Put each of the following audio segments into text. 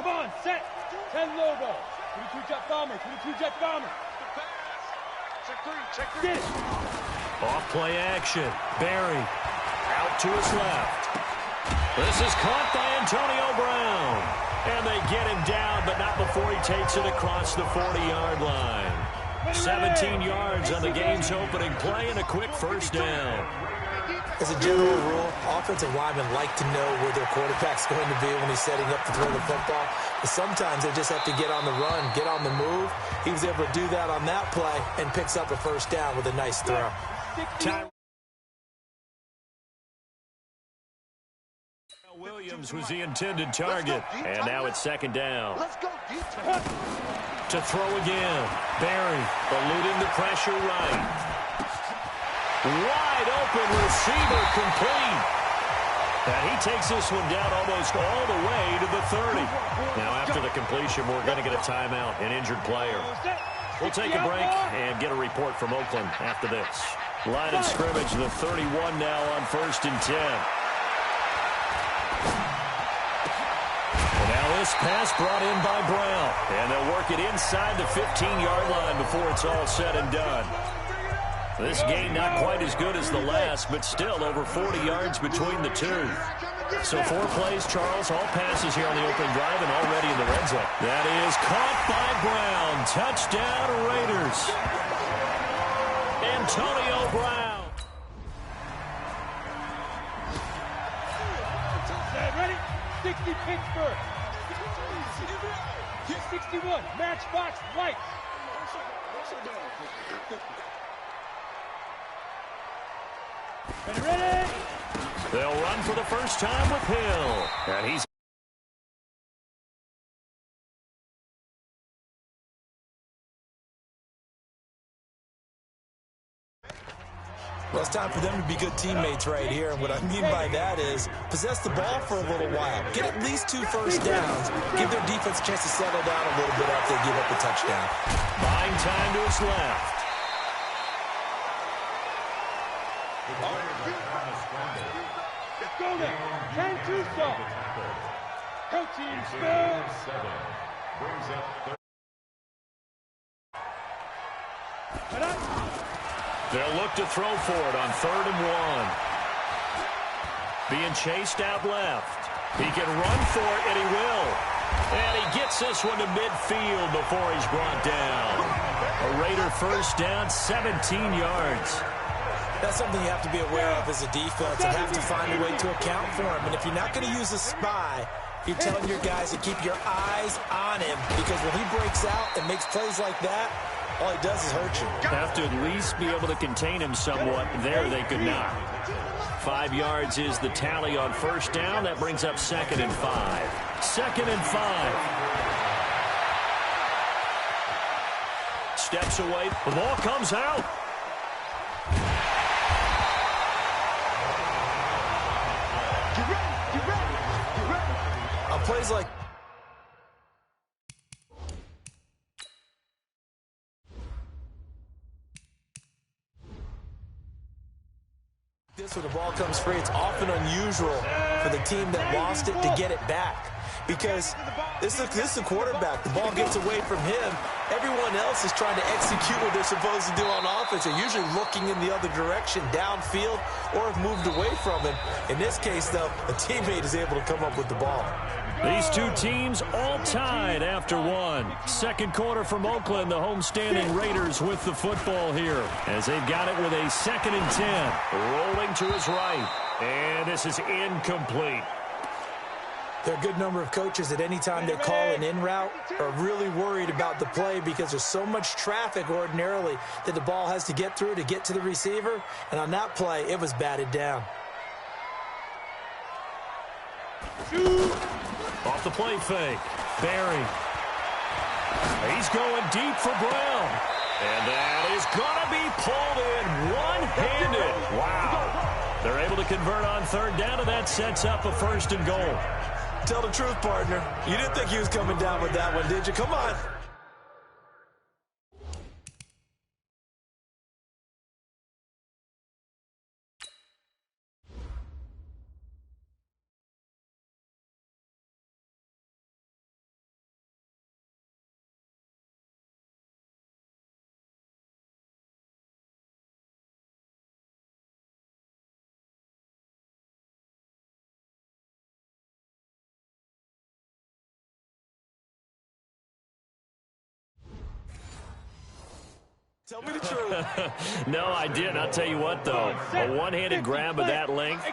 Come on, set. 10 Lobo. 22 jet bomber. 22 jet bomber. Check three. Off play action. Barry out to his left. This is caught by Antonio Brown. And they get him down, but not before he takes it across the 40-yard line. 17 yards on the game's opening play and a quick first down. As a general rule, offensive linemen like to know where their quarterback's going to be when he's setting up to throw the football. But sometimes they just have to get on the run, get on the move. He was able to do that on that play and picks up a first down with a nice throw. Williams was the intended target, and now it's second down. To throw again. Barry eluding the pressure right. Wide open receiver complete. And he takes this one down almost all the way to the 30. Now after the completion, we're going to get a timeout, an injured player. We'll take a break and get a report from Oakland after this. Line of scrimmage, the 31 now on 1st and 10. And now this pass brought in by Brown. And they'll work it inside the 15-yard line before it's all said and done. This game not quite as good as the last, but still over 40 yards between the two. So 4 plays, Charles, all passes here on the opening drive and already in the red zone. That is caught by Brown. Touchdown, Raiders. Antonio Brown. Ready? 60 Pittsburgh. 61 Matchbox Lights. Ready? They'll run for the first time with Hill. And he's... Well, it's time for them to be good teammates right here. And what I mean by that is possess the ball for a little while. Get at least 2 first downs. Give their defense a chance to settle down a little bit after they give up a touchdown. Buying time to his left. Go there. 10-2 stop. Coaching Spurs. They'll look to throw for it on 3rd and 1. Being chased out left. He can run for it, and he will. And he gets this one to midfield before he's brought down. A Raider first down, 17 yards. That's something you have to be aware of as a defense and have to find a way to account for him. And if you're not going to use a spy, you're telling your guys to keep your eyes on him, because when he breaks out and makes plays like that, all he does is hurt you. Have to at least be able to contain him somewhat. There they could not. 5 yards is the tally on first down. That brings up 2nd and 5. 2nd and 5. Steps away. The ball comes out. On plays like this, when the ball comes free, it's often unusual for the team that lost it to get it back. Because this is the quarterback. The ball gets away from him. Everyone else is trying to execute what they're supposed to do on offense. They're usually looking in the other direction, downfield, or have moved away from him. In this case, though, a teammate is able to come up with the ball. These two teams all tied after 1. Second quarter from Oakland, the homestanding Raiders with the football here, as they've got it with a 2nd and 10. Rolling to his right. And this is incomplete. There are a good number of coaches at any time they call an in route are really worried about the play, because there's so much traffic ordinarily that the ball has to get through to get to the receiver. And on that play, it was batted down. Off the play fake. Barry. He's going deep for Brown. And that is going to be pulled in one-handed. Wow. They're able to convert on 3rd down, and that sets up a 1st and goal. Tell the truth, partner. You didn't think he was coming down with that one, did you? Come on. Tell me the truth. No, I didn't. I'll tell you what, though. A one-handed grab of that length.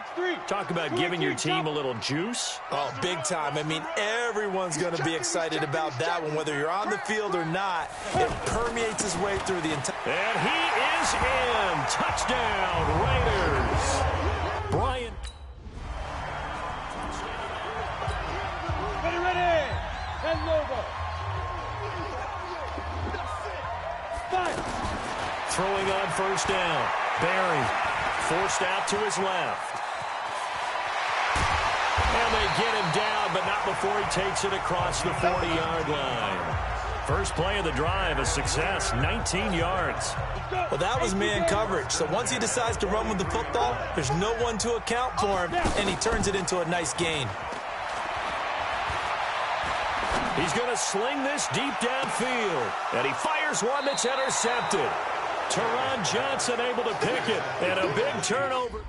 Talk about giving your team a little juice. Oh, big time. I mean, everyone's going to be excited about that one, whether you're on the field or not. It permeates his way through the entire... And he is in. Touchdown, Raiders. Bryant. Ready. And Lobo. Throwing on first down. Barry forced out to his left. And they get him down, but not before he takes it across the 40-yard line. First play of the drive, a success, 19 yards. Well, that was man coverage. So once he decides to run with the football, there's no one to account for him, and he turns it into a nice gain. He's going to sling this deep downfield, and he fires one that's intercepted. Teron Johnson able to pick it, and a big turnover.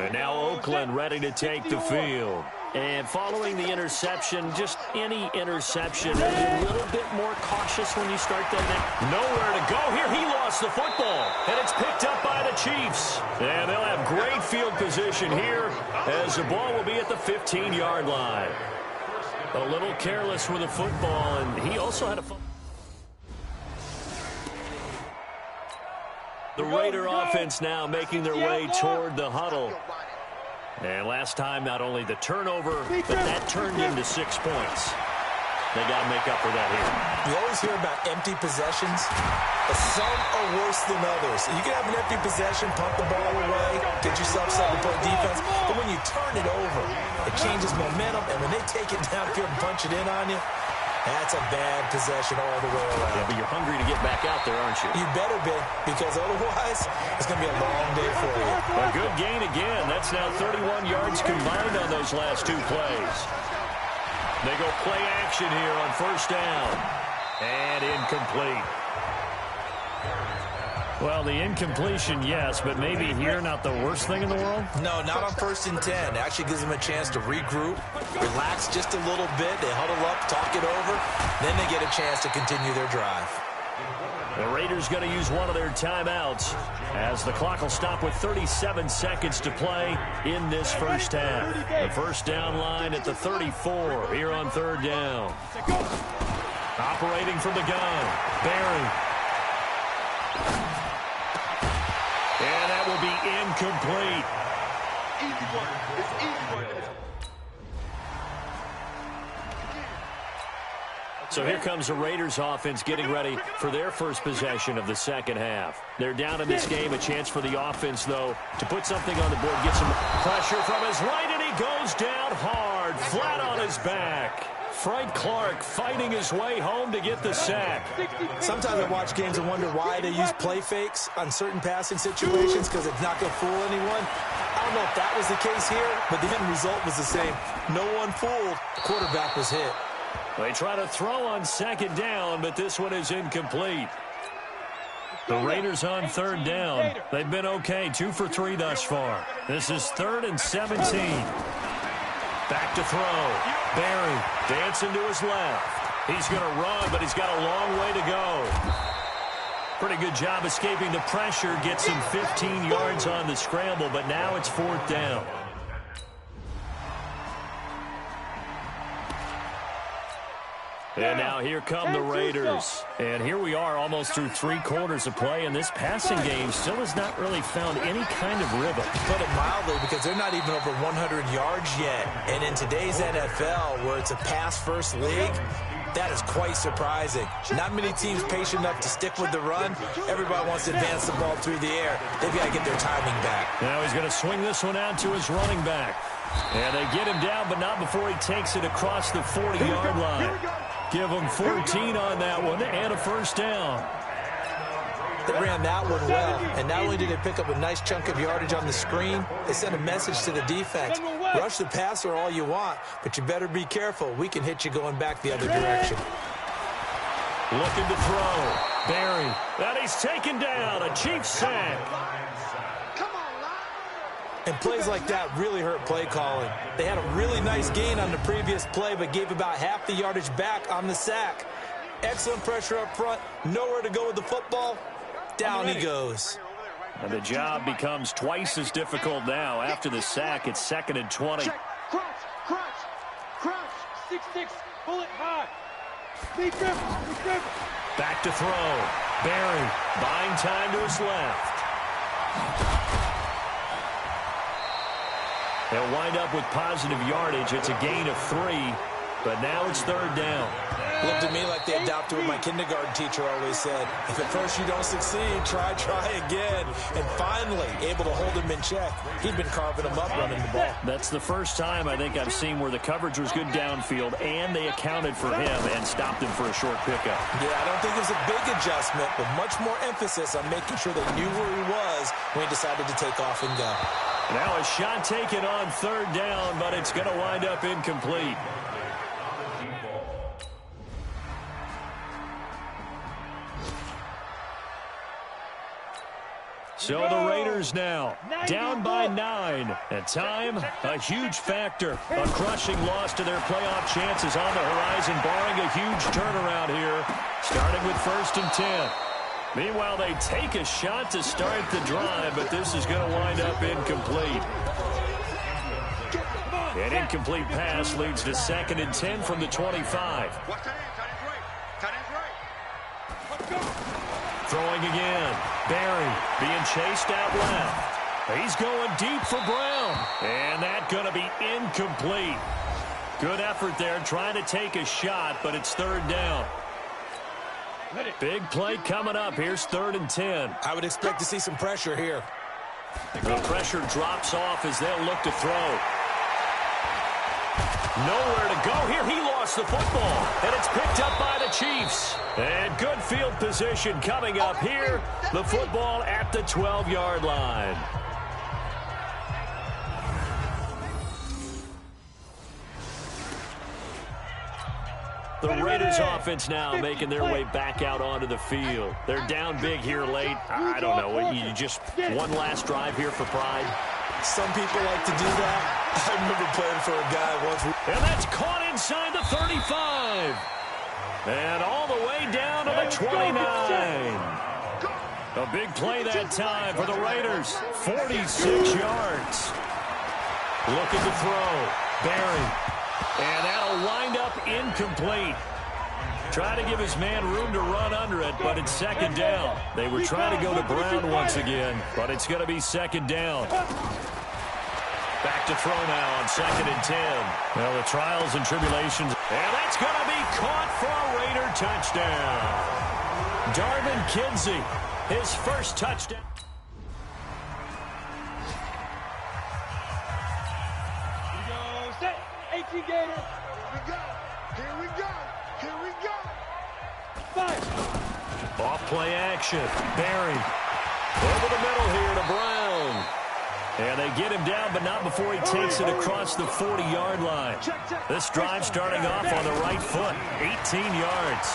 And now Oakland ready to take the field. And following the interception, just any interception, a little bit more cautious when you start that. Nowhere to go here. He lost the football, and it's picked up by the Chiefs. And they'll have great field position here as the ball will be at the 15-yard line. A little careless with the football, and he also had a... The Raider offense now making their way toward the huddle. And last time, not only the turnover, but that turned into 6 points. They got to make up for that here. You always hear about empty possessions, but some are worse than others. You can have an empty possession, pump the ball away, get yourself 7-point defense, but when you turn it over, it changes momentum, and when they take it downfield and punch it in on you, that's a bad possession all the way around. Yeah, but you're hungry to get back out there, aren't you? You better be, because otherwise, it's going to be a long day for you. A good gain again. That's now 31 yards combined on those last 2 plays. They go play action here on first down. And incomplete. Well, the incompletion, yes, but maybe here not the worst thing in the world? No, not on 1st and 10. It actually gives them a chance to regroup, relax just a little bit. They huddle up, talk it over. Then they get a chance to continue their drive. The Raiders going to use one of their timeouts as the clock will stop with 37 seconds to play in this first half. The first down line at the 34 here on 3rd down. Operating from the gun, Barry. And that will be incomplete. Easy one. It's easy one. So here comes the Raiders offense getting ready for their first possession of the second half. They're down in this game. A chance for the offense, though, to put something on the board, get some pressure from his right, and he goes down hard, flat on his back. Frank Clark fighting his way home to get the sack. Sometimes I watch games and wonder why they use play fakes on certain passing situations, because it's not going to fool anyone. I don't know if that was the case here, but the end result was the same. No one fooled. The quarterback was hit. They try to throw on 2nd down, but this one is incomplete. The Raiders on 3rd down. They've been okay, 2 for 3 thus far. This is 3rd and 17. Back to throw. Barry dancing to his left. He's going to run, but he's got a long way to go. Pretty good job escaping the pressure. Gets him 15 yards on the scramble, but now it's 4th down. And now here come the Raiders. And here we are almost through 3 quarters of play, and this passing game still has not really found any kind of rhythm. Put it mildly, because they're not even over 100 yards yet. And in today's NFL, where it's a pass-first league, that is quite surprising. Not many teams patient enough to stick with the run. Everybody wants to advance the ball through the air. They've got to get their timing back. Now he's going to swing this one out to his running back. And they get him down, but not before he takes it across the 40-yard line. Give him 14 on that one and a first down. They ran that one well, and not only did they pick up a nice chunk of yardage on the screen, they sent a message to the defense. Rush the passer all you want, but you better be careful. We can hit you going back the other direction. Looking to throw. Barry. And he's taken down. A Chiefs sack. And plays like that really hurt play calling. They had a really nice gain on the previous play, but gave about half the yardage back on the sack. Excellent pressure up front. Nowhere to go with the football. Down he goes. And the job becomes twice as difficult now. After the sack, it's 2nd and 20. Check. Crouch. 6-6. Bullet high. Big grip. Back to throw. Barry buying time to his left. They'll wind up with positive yardage. It's a gain of 3, but now it's 3rd down. Looked to me like they adopted what my kindergarten teacher always said. If at first you don't succeed, try again. And finally, able to hold him in check. He'd been carving him up running the ball. That's the first time I think I've seen where the coverage was good downfield and they accounted for him and stopped him for a short pickup. Yeah, I don't think it was a big adjustment, but much more emphasis on making sure they knew where he was when he decided to take off and go. Now a shot taken on 3rd down, but it's going to wind up incomplete. So the Raiders now down by 9. And time, a huge factor. A crushing loss to their playoff chances on the horizon, barring a huge turnaround here, starting with 1st and 10. Meanwhile, they take a shot to start the drive, but this is going to wind up incomplete. An incomplete pass leads to 2nd and 10 from the 25. Throwing again. Barry being chased out left. He's going deep for Brown. And that's going to be incomplete. Good effort there trying to take a shot, but it's 3rd down. Big play coming up. Here's 3rd and 10. I would expect to see some pressure here. The pressure drops off as they'll look to throw. Nowhere to go here. He lost the football, and it's picked up by the Chiefs. And good field position coming up here. The football at the 12-yard line. The Raiders offense now making their way back out onto the field. They're down big here late. I don't know. You just one last drive here for pride. Some people like to do that. I remember playing for a guy once. And that's caught inside the 35. And all the way down to the 29. A big play that time for the Raiders. 46 yards. Looking to throw. Barry. And that'll wind up incomplete. Trying to give his man room to run under it, but it's 2nd down. They were trying to go to Brown once again, but it's going to be 2nd down. Back to throw now on 2nd and 10. Well, the trials and tribulations. And that's going to be caught for a Raider touchdown. Darvin Kinsey, his first touchdown. Here we go. Set. 18 Gator. Here we go. 5. Off play action. Barry. Over the middle here to Brown. And they get him down, but not before he takes it across the 40-yard line. This drive starting off on the right foot. 18 yards.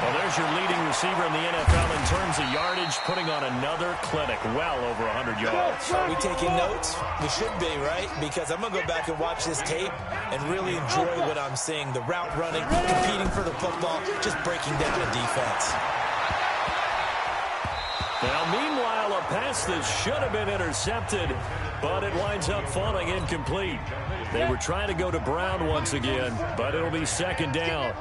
Well, there's your leading receiver in the NFL in terms of yardage, putting on another clinic, well over 100 yards. Are we taking notes? We should be, right? Because I'm going to go back and watch this tape and really enjoy what I'm seeing. The route running, competing for the football, just breaking down the defense. Now, meanwhile, a pass that should have been intercepted, but it winds up falling incomplete. They were trying to go to Brown once again, but it'll be 2nd down.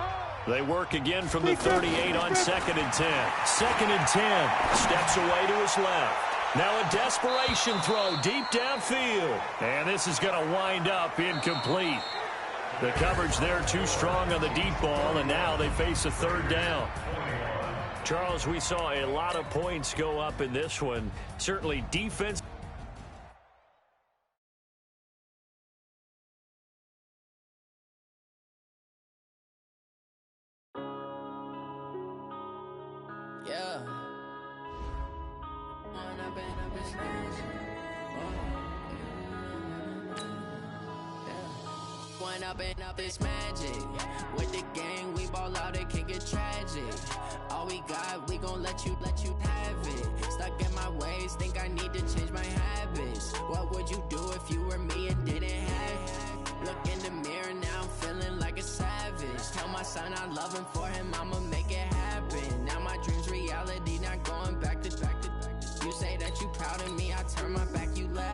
They work again from the 38 on 2nd and 10. 2nd and 10. Steps away to his left. Now a desperation throw deep downfield. And this is going to wind up incomplete. The coverage there too strong on the deep ball, and now they face a 3rd down. Charles, we saw a lot of points go up in this one. Certainly defense. Yeah. One up and up is magic. With the gang, we ball out, it can get tragic. All we got, we gon' let you have it. Stuck in my ways, think I need to change my habits. What would you do? loving for him, I'ma make it happen. Now my dreams reality, not going back to. You say that you proud of me, I turn my back, you laugh.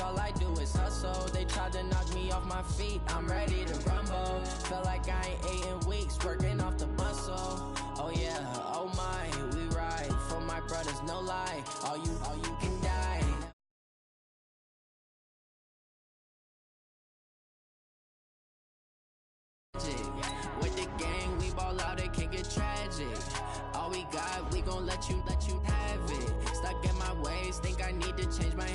All I do is hustle. They tried to knock me off my feet, I'm ready to rumble. Felt like I ain't ate in weeks, working off the muscle. Oh yeah, oh my, we ride for my brothers, no lie. All you can die. With the gang, we ball out, it can get tragic. All we got, we gon' let you have it. Stuck in my ways, think I need to change my